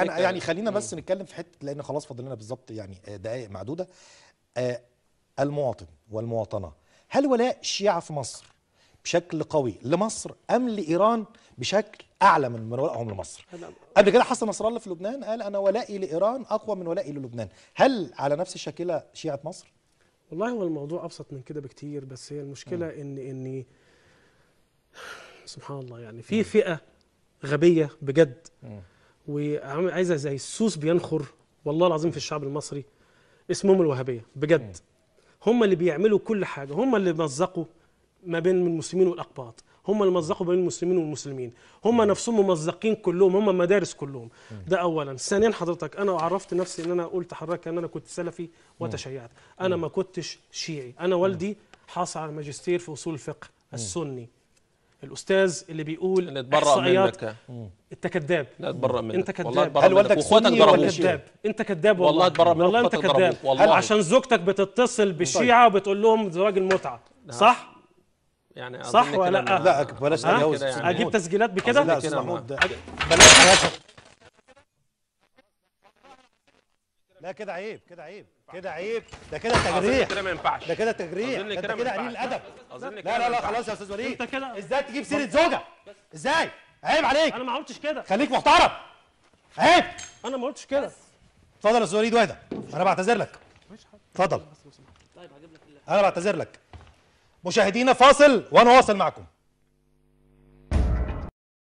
انا يعني خلينا بس نتكلم في حته، لان خلاص فاضل لنا بالظبط يعني دقائق معدوده. المواطن والمواطنه، هل ولاء الشيعه في مصر بشكل قوي لمصر ام لايران بشكل اعلى من ولائهم لمصر؟ قبل كده حسن نصر الله في لبنان قال انا ولائي لايران اقوى من ولائي للبنان، هل على نفس الشاكله شيعه مصر؟ والله هو الموضوع ابسط من كده بكتير، بس هي المشكله ان سبحان الله يعني في فئه غبيه بجد وعايزه زي السوس بينخر والله العظيم في الشعب المصري، اسمهم الوهابيه بجد. هم اللي بيعملوا كل حاجه، هم اللي مزقوا ما بين المسلمين والاقباط، هم اللي مزقوا بين المسلمين والمسلمين، هم نفسهم ممزقين كلهم، هم مدارس كلهم. ده اولا. ثانيا حضرتك انا عرفت نفسي ان انا قلت حضرتك ان انا كنت سلفي وتشيعت، انا ما كنتش شيعي. انا والدي حاصل على ماجستير في اصول الفقه السني. الاستاذ اللي بيقول اللي اتبرأ احصائيات منك. انت كذاب. لا اتبرأ منك، انت والله كذاب. اتبرأ هل منك والدك واخواتك سني ولا ضربوك. كذاب، انت كذاب والله اتبرأ منك والله انت واخواتك كذاب. ضربوك والله. عشان زوجتك بتتصل بالشيعه وبتقول لهم زواج المتعه، صح؟ يعني صح ولا لا؟ لا بلاش تجاوز. يعني اجيب تسجيلات بكده؟ لا استاذ محمود بلاش. لا كده عيب، كده عيب، كده عيب، ده كده تجريح، كده ما ينفعش، ده كده تجريح، أظن ده انت كده كده ما قليل ينفعش. الادب. أظن لا كده لا ما لا خلاص ينفعش. يا استاذ وليد، انت كده ازاي تجيب سيره زوجة؟ ازاي؟ عيب عليك، انا ما قلتش كده، خليك محترم، عيب. انا ما قلتش كده. اتفضل يا استاذ وليد واهدى، انا بعتذر لك. اتفضل، انا بعتذر لك. مشاهدينا فاصل وانا واصل معكم.